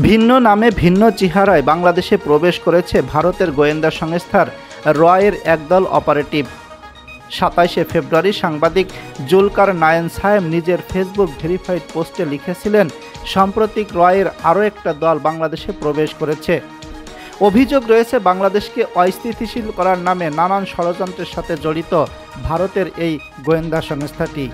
ভিন্ন নামে ভিন্ন চেহারায় বাংলাদেশে প্রবেশ করেছে ভারতের গোয়েন্দা সংস্থার রয়ের একদল অপারেটিভ। 27শে ফেব্রুয়ারি সাংবাদিক জুলকার নায়েন সায়েম নিজের ফেসবুক ভেরিফাইড পোস্টে লিখেছিলেন, সাম্প্রতিক রয়ের আরও একটা দল বাংলাদেশে প্রবেশ করেছে। অভিযোগ রয়েছে বাংলাদেশকে অস্থিতিশীল করার নামে নানান ষড়যন্ত্রের সাথে জড়িত ভারতের এই গোয়েন্দা সংস্থাটি।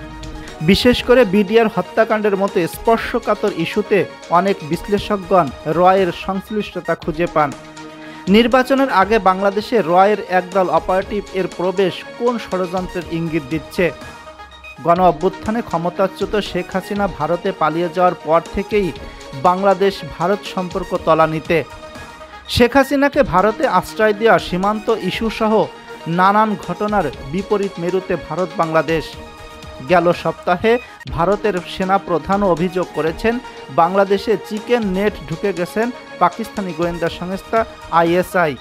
বিশেষ করে বিডিআর হত্যাকাণ্ডের মতো স্পর্শকাতর ইস্যুতে অনেক বিশ্লেষকগণ রয়ের সংশ্লিষ্টতা খুঁজে পান। নির্বাচনের আগে বাংলাদেশে রয়ের একদল অপারেটিভ এর প্রবেশ কোন ষড়যন্ত্রের ইঙ্গিত দিচ্ছে? গণ অভ্যুত্থানে ক্ষমতাচ্যুত শেখ হাসিনা ভারতে পালিয়ে যাওয়ার পর থেকেই বাংলাদেশ ভারত সম্পর্ক তলানিতে। শেখ হাসিনাকে ভারতে আশ্রয় দেওয়া, সীমান্ত ইস্যুসহ নানান ঘটনার বিপরীত মেরুতে ভারত বাংলাদেশ। গেল সপ্তাহে ভারতের সেনা প্রধানও অভিযোগ করেছেন, বাংলাদেশে চিকেন নেট ঢুকে গেছেন পাকিস্তানি গোয়েন্দা সংস্থা আইএসআই।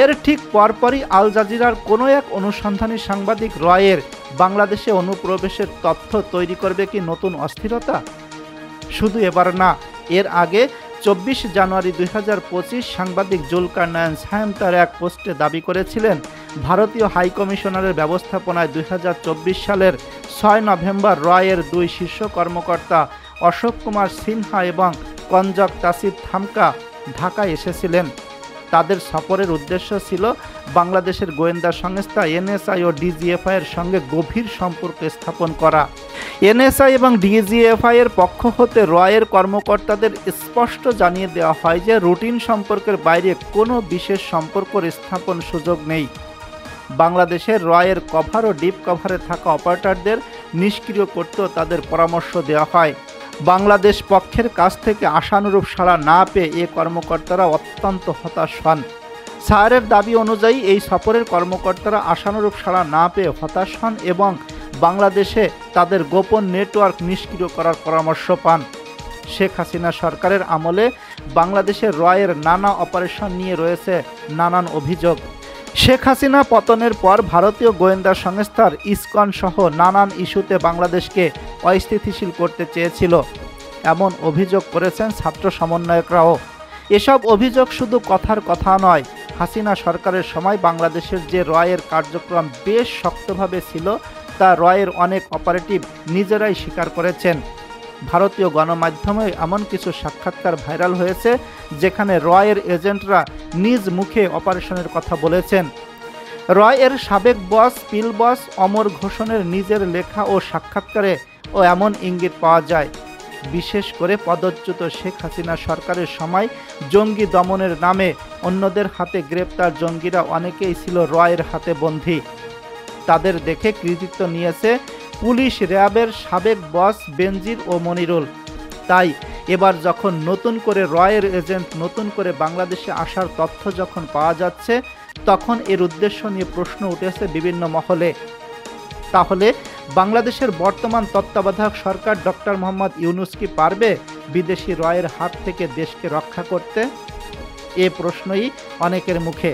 এর ঠিক পরপরই আল জাজিরার কোনো এক অনুসন্ধানী সাংবাদিক রয়ের বাংলাদেশে অনুপ্রবেশের তথ্য তৈরি করবে কি নতুন অস্থিরতা? শুধু এবার না, এর আগে 24 জানুয়ারি 2025 সাংবাদিক জুলকার নায়েন সায়েম তার এক পোস্টে দাবি করেছিলেন, ভারতীয় হাইকমিশনারের ব্যবস্থাপনায় 2024 সালের 6 নভেম্বর রয়ের দুই শীর্ষ কর্মকর্তা অশোক কুমার সিনহা এবং কনজক তাসির থামকা ঢাকায় এসেছিলেন। তাদের সফরের উদ্দেশ্য ছিল বাংলাদেশের গোয়েন্দা সংস্থা এনএসআই ও ডিজিএফআই এর সঙ্গে গভীর সম্পর্ক স্থাপন করা। এনএসআই এবং ডিজিএফআই এর পক্ষ হতে রয়ের কর্মকর্তাদের স্পষ্ট জানিয়ে দেওয়া হয় যে রুটিন সম্পর্কের বাইরে কোনো বিশেষ সম্পর্ক স্থাপন সুযোগ নেই। বাংলাদেশের রয়ের কভার ও ডিপ কভারে থাকা অপারেটরদের নিষ্ক্রিয় করতেও তাদের পরামর্শ দেওয়া হয়। বাংলাদেশ পক্ষের কাছ থেকে আশানুরূপ সাড়া না পেয়ে এ কর্মকর্তারা অত্যন্ত হতাশ হন। সায়েরের দাবি অনুযায়ী এই সফরের কর্মকর্তারা আশানুরূপ সাড়া না পেয়ে হতাশ হন এবং বাংলাদেশে তাদের গোপন নেটওয়ার্ক নিষ্ক্রিয় করার পরামর্শ পান। শেখ হাসিনা সরকারের আমলে বাংলাদেশের রয়ের নানা অপারেশন নিয়ে রয়েছে নানান অভিযোগ। শেখ হাসিনা পতনের পর ভারতীয় গোয়েন্দা সংস্থার ইসকন সহ নানান ইস্যুতে বাংলাদেশকে অস্থিতিশীল করতে চেয়েছিল, এমন অভিযোগ করেছেন ছাত্র সমন্বয়করাও। এসব অভিযোগ শুধু কথার কথা নয়, হাসিনা সরকারের সময় বাংলাদেশের যে রয়ের কার্যক্রম বেশ শক্তভাবে ছিল তা রয়ের অনেক অপারেটিভ নিজেরাই স্বীকার করেছেন। ভারতীয় গণমাধ্যমে এমন কিছু সাক্ষাৎকার ভাইরাল হয়েছে যেখানে রয়ের এজেন্টরা নিজ মুখে অপারেশনের কথা বলেছেন। রয়ের সাবেক বস পিল বস অমর ঘোষণের নিজের লেখা ও সাক্ষাৎকারে ও এমন ইঙ্গিত পাওয়া যায়। বিশেষ করে পদচ্যুত শেখ হাসিনা সরকারের সময় জঙ্গি দমনের নামে অন্যদের হাতে গ্রেপ্তার জঙ্গিরা অনেকেই ছিল রয়ের হাতে বন্দী। তাদের দেখে কৃতিত্ব নিয়েছে পুলিশ র্যাবের সাবেক বস বেনজির ও মনিরুল। তাই এবার যখন নতুন করে রয়ের এজেন্ট নতুন করে বাংলাদেশে আসার তথ্য যখন পাওয়া যাচ্ছে, তখন এর উদ্দেশ্য নিয়ে প্রশ্ন উঠেছে বিভিন্ন মহলে। তাহলে বাংলাদেশের বর্তমান তত্ত্বাবধায়ক সরকার ডক্টর মোহাম্মদ ইউনূস কি পারবে বিদেশি রয়ের হাত থেকে দেশকে রক্ষা করতে? এ প্রশ্নই অনেকের মুখে।